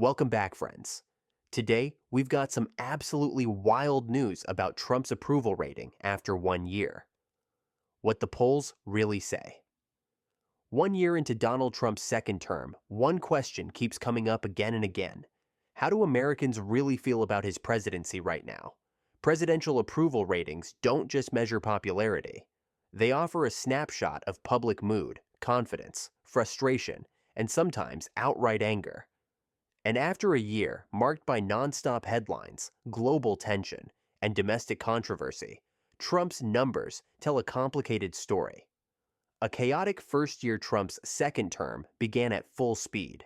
Welcome back, friends. Today, we've got some absolutely wild news about Trump's approval rating after 1 year. What the polls really say. 1 year into Donald Trump's second term, one question keeps coming up again and again. How do Americans really feel about his presidency right now? Presidential approval ratings don't just measure popularity. They offer a snapshot of public mood, confidence, frustration, and sometimes outright anger. And after a year marked by nonstop headlines, global tension, and domestic controversy, Trump's numbers tell a complicated story. A chaotic first-year Trump's second term began at full speed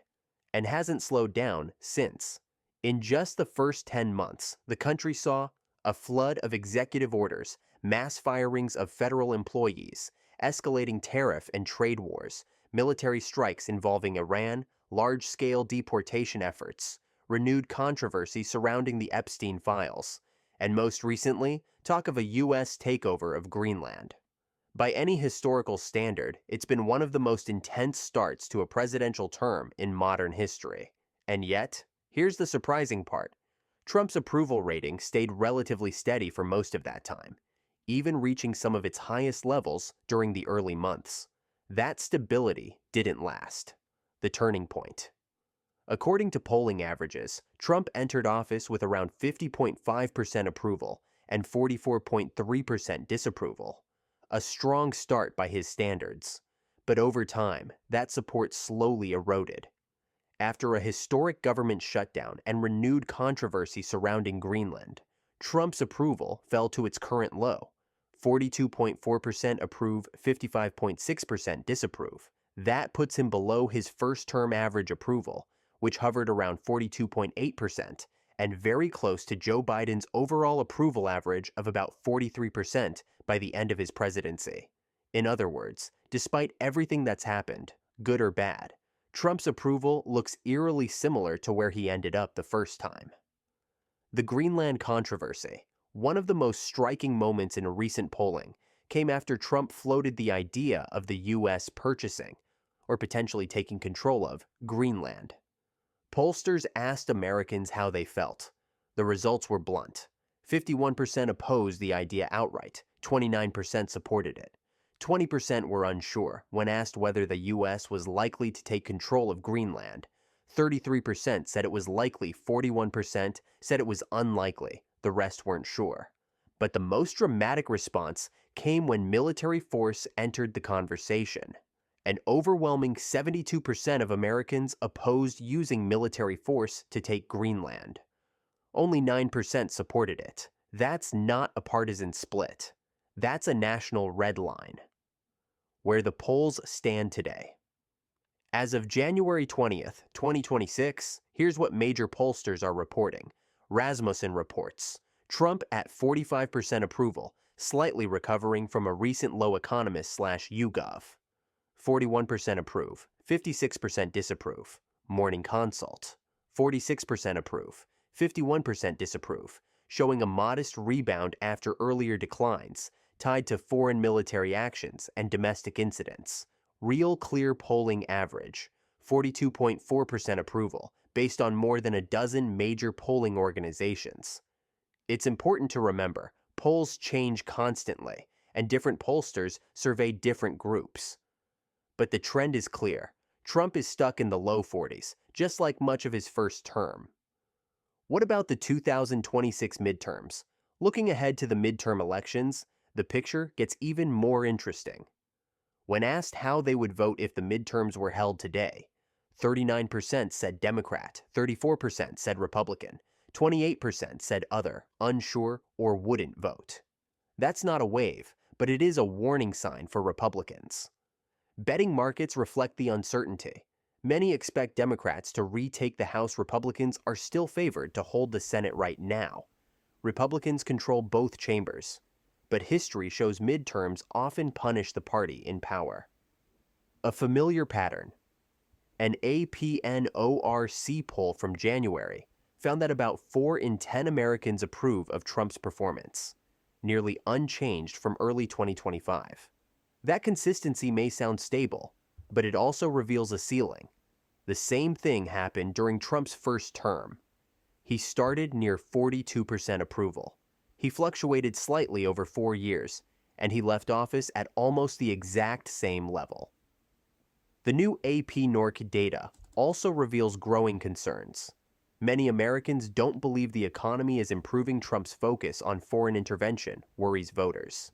and hasn't slowed down since. In just the first 10 months, the country saw a flood of executive orders, mass firings of federal employees, escalating tariff and trade wars, military strikes involving Iran, large-scale deportation efforts, renewed controversy surrounding the Epstein files, and most recently, talk of a U.S. takeover of Greenland. By any historical standard, it's been one of the most intense starts to a presidential term in modern history. And yet, here's the surprising part. Trump's approval rating stayed relatively steady for most of that time, even reaching some of its highest levels during the early months. That stability didn't last. The turning point. According to polling averages, Trump entered office with around 50.5% approval and 44.3% disapproval. A strong start by his standards. But over time, that support slowly eroded. After a historic government shutdown and renewed controversy surrounding Greenland, Trump's approval fell to its current low. 42.4% approve, 55.6% disapprove. That puts him below his first-term average approval, which hovered around 42.8%, and very close to Joe Biden's overall approval average of about 43% by the end of his presidency. In other words, despite everything that's happened, good or bad, Trump's approval looks eerily similar to where he ended up the first time. The Greenland controversy, one of the most striking moments in recent polling, came after Trump floated the idea of the U.S. purchasing, or potentially taking control of, Greenland. Pollsters asked Americans how they felt. The results were blunt. 51% opposed the idea outright, 29% supported it. 20% were unsure when asked whether the U.S. was likely to take control of Greenland. 33% said it was likely, 41% said it was unlikely, the rest weren't sure. But the most dramatic response came when military force entered the conversation. An overwhelming 72% of Americans opposed using military force to take Greenland. Only 9% supported it. That's not a partisan split. That's a national red line. Where the polls stand today. As of January 20th, 2026, here's what major pollsters are reporting. Rasmussen reports Trump at 45% approval, slightly recovering from a recent low Economist/YouGov. 41% approve, 56% disapprove. Morning Consult. 46% approve, 51% disapprove, showing a modest rebound after earlier declines tied to foreign military actions and domestic incidents. RealClearPolling average, 42.4% approval, based on more than a dozen major polling organizations. It's important to remember, polls change constantly, and different pollsters survey different groups. But the trend is clear. Trump is stuck in the low 40s, just like much of his first term. What about the 2026 midterms? Looking ahead to the midterm elections, the picture gets even more interesting. When asked how they would vote if the midterms were held today, 39% said Democrat, 34% said Republican, 28% said other, unsure, or wouldn't vote. That's not a wave, but it is a warning sign for Republicans. Betting markets reflect the uncertainty. Many expect Democrats to retake the House. Republicans are still favored to hold the Senate right now. Republicans control both chambers. But history shows midterms often punish the party in power. A familiar pattern. An AP-NORC poll from January found that about 4 in 10 Americans approve of Trump's performance, nearly unchanged from early 2025. That consistency may sound stable, but it also reveals a ceiling. The same thing happened during Trump's first term. He started near 42% approval. He fluctuated slightly over 4 years, and he left office at almost the exact same level. The new AP-NORC data also reveals growing concerns. Many Americans don't believe the economy is improving. Trump's focus on foreign intervention worries voters.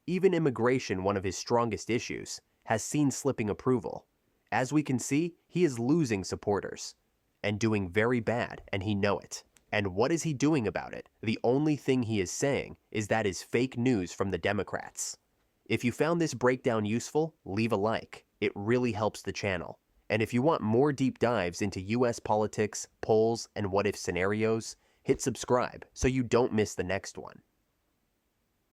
Even immigration, one of his strongest issues, has seen slipping approval. As we can see, he is losing supporters and doing very bad, and he knows it. And what is he doing about it? The only thing he is saying is that is fake news from the Democrats. If you found this breakdown useful, leave a like. It really helps the channel. And if you want more deep dives into US politics, polls, and what-if scenarios, hit subscribe so you don't miss the next one.